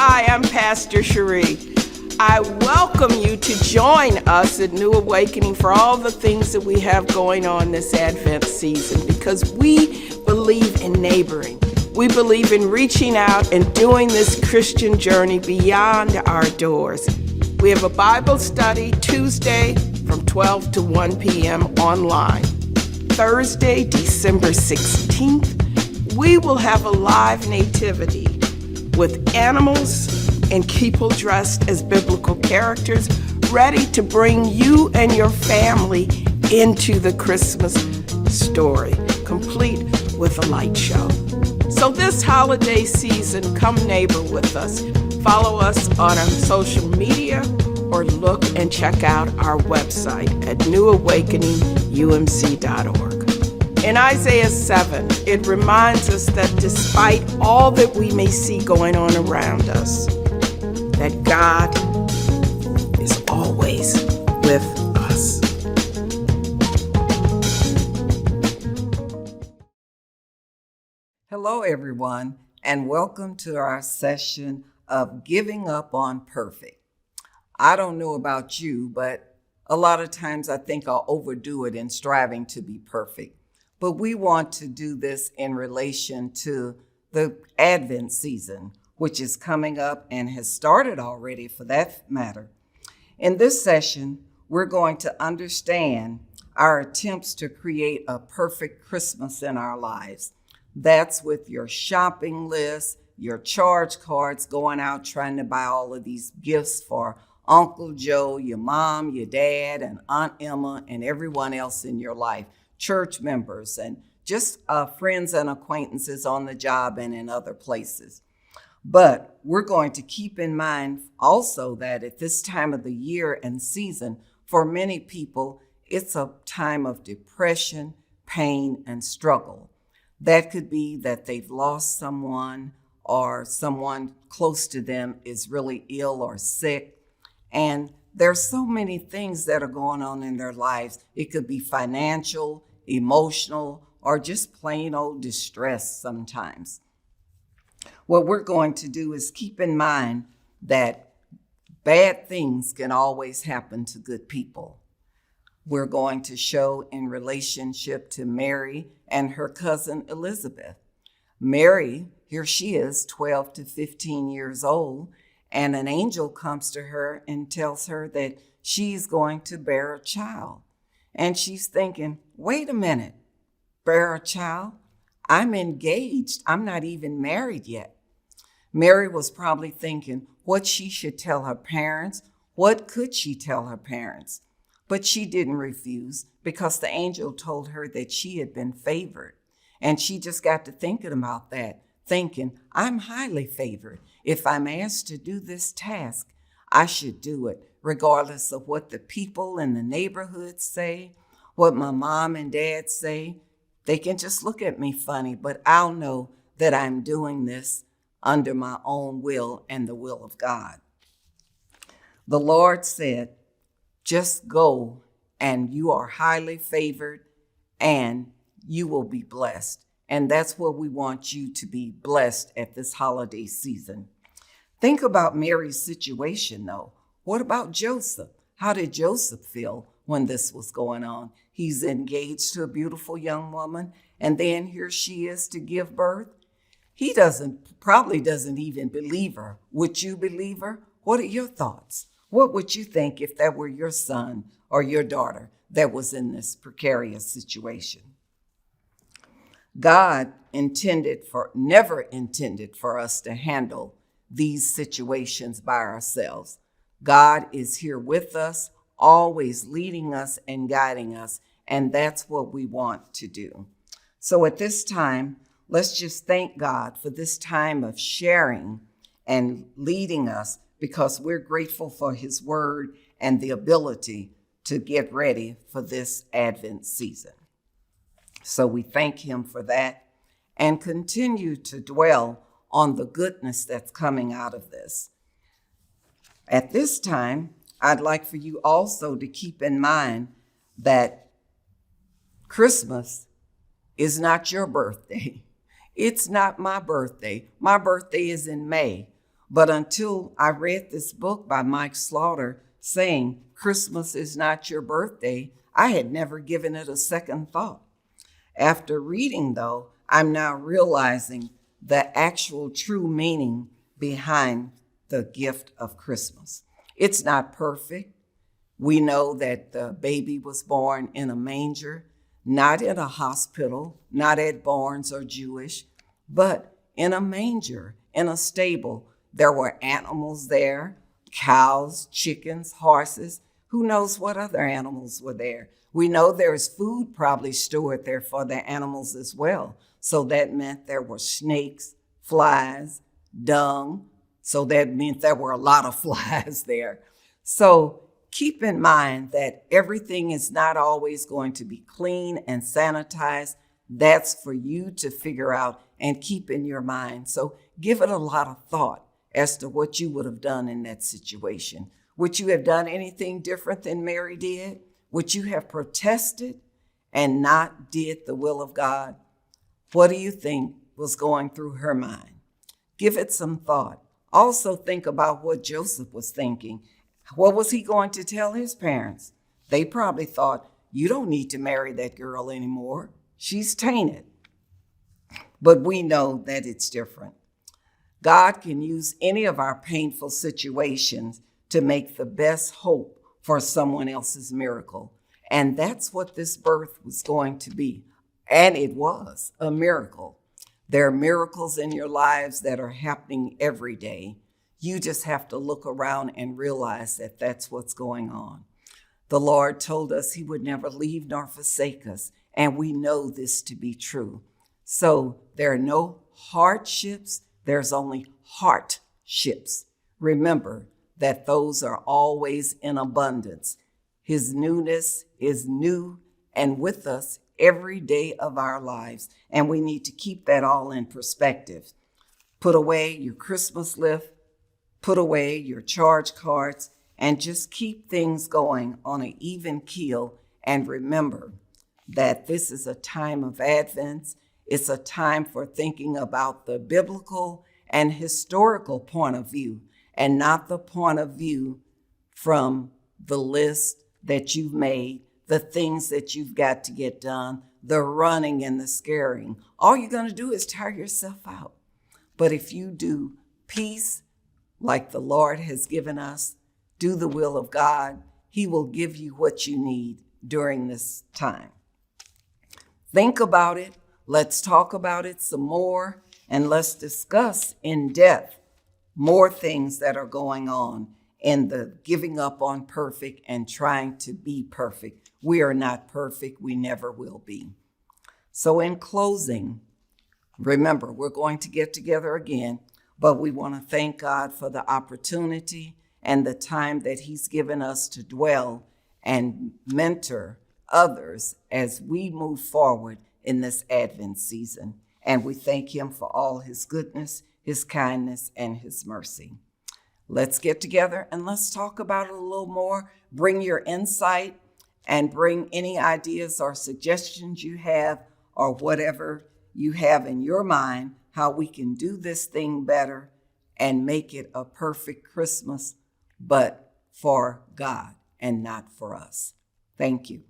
Hi, I'm Pastor Shirley. I welcome you to join us at New Awakening for all the things that we have going on this Advent season, because we believe in neighboring. We believe in reaching out and doing this Christian journey beyond our doors. We have a Bible study Tuesday from 12 to 1 p.m. online. Thursday, December 16th, we will have a live nativity with animals and people dressed as biblical characters, ready to bring you and your family into the Christmas story, complete with a light show. So this holiday season, come neighbor with us. Follow us on our social media or look and check out our website at newawakeningumc.org. In Isaiah 7, it reminds us that despite all that we may see going on around us, that God is always with us. Hello, everyone, and welcome to our session of Giving Up on Perfect. I don't know about you, but a lot of times I think I'll overdo it in striving to be perfect. But we want to do this in relation to the Advent season, which is coming up and has started already for that matter. In this session, we're going to understand our attempts to create a perfect Christmas in our lives. That's with your shopping list, your charge cards, going out trying to buy all of these gifts for Uncle Joe, your mom, your dad, and Aunt Emma, and everyone else in your life, church members, and just friends and acquaintances on the job and in other places. But we're going to keep in mind also that at this time of the year and season, for many people, it's a time of depression, pain, and struggle. That could be that they've lost someone or someone close to them is really ill or sick. And there's so many things that are going on in their lives. It could be financial, emotional, or just plain old distress sometimes. What we're going to do is keep in mind that bad things can always happen to good people. We're going to show in relationship to Mary and her cousin Elizabeth. Mary, here she is, 12 to 15 years old, and an angel comes to her and tells her that she's going to bear a child. And she's thinking, wait a minute, bear a child? I'm engaged. I'm not even married yet. Mary was probably thinking what she should tell her parents. What could she tell her parents? But she didn't refuse because the angel told her that she had been favored. And she just got to thinking about that, thinking, I'm highly favored. If I'm asked to do this task, I should do it, regardless of what the people in the neighborhood say, what my mom and dad say. They can just look at me funny, but I'll know that I'm doing this under my own will and the will of God. The Lord said, just go and you are highly favored and you will be blessed. And that's what we want you to be, blessed at this holiday season. Think about Mary's situation though. What about Joseph? How did Joseph feel when this was going on? He's engaged to a beautiful young woman, and then here she is to give birth. He probably doesn't even believe her. Would you believe her? What are your thoughts? What would you think if that were your son or your daughter that was in this precarious situation? God never intended for us to handle these situations by ourselves. God is here with us, always leading us and guiding us, and that's what we want to do. So at this time, let's just thank God for this time of sharing and leading us, because we're grateful for his word and the ability to get ready for this Advent season. So we thank him for that and continue to dwell on the goodness that's coming out of this. At this time, I'd like for you also to keep in mind that Christmas is not your birthday. It's not my birthday. My birthday is in May. But until I read this book by Mike Slaughter saying Christmas is not your birthday, I had never given it a second thought. After reading, though, I'm now realizing the actual true meaning behind the gift of Christmas. It's not perfect. We know that the baby was born in a manger, not in a hospital, not at Barnes or Jewish, but in a manger, in a stable. There were animals there, cows, chickens, horses. Who knows what other animals were there? We know there's food probably stored there for the animals as well. So that meant there were snakes, flies, dung. So that meant there were a lot of flies there. So keep in mind that everything is not always going to be clean and sanitized. That's for you to figure out and keep in your mind. So give it a lot of thought as to what you would have done in that situation. Would you have done anything different than Mary did? Would you have protested and not did the will of God? What do you think was going through her mind? Give it some thought. Also think about what Joseph was thinking. What was he going to tell his parents? They probably thought, you don't need to marry that girl anymore. She's tainted. But we know that it's different. God can use any of our painful situations to make the best hope for someone else's miracle. And that's what this birth was going to be. And it was a miracle. There are miracles in your lives that are happening every day. You just have to look around and realize that that's what's going on. The Lord told us he would never leave nor forsake us, and we know this to be true. So there are no hardships, there's only heartships. Remember that those are always in abundance. His newness is new and with us every day of our lives, and we need to keep that all in perspective. Put away your Christmas list, put away your charge cards, and just keep things going on an even keel. And remember that this is a time of Advent. It's a time for thinking about the biblical and historical point of view, and not the point of view from the list that you've made, the things that you've got to get done, the running and the scaring. All you're going to do is tire yourself out. But if you do peace, like the Lord has given us, do the will of God, he will give you what you need during this time. Think about it. Let's talk about it some more, and let's discuss in depth more things that are going on in the giving up on perfect and trying to be perfect. We are not perfect. We never will be. So in closing, remember, we're going to get together again, but we want to thank God for the opportunity and the time that he's given us to dwell and mentor others as we move forward in this Advent season. And we thank him for all his goodness, his kindness, and his mercy. Let's get together and let's talk about it a little more. Bring your insight and bring any ideas or suggestions you have or whatever you have in your mind, how we can do this thing better and make it a perfect Christmas, but for God and not for us. Thank you.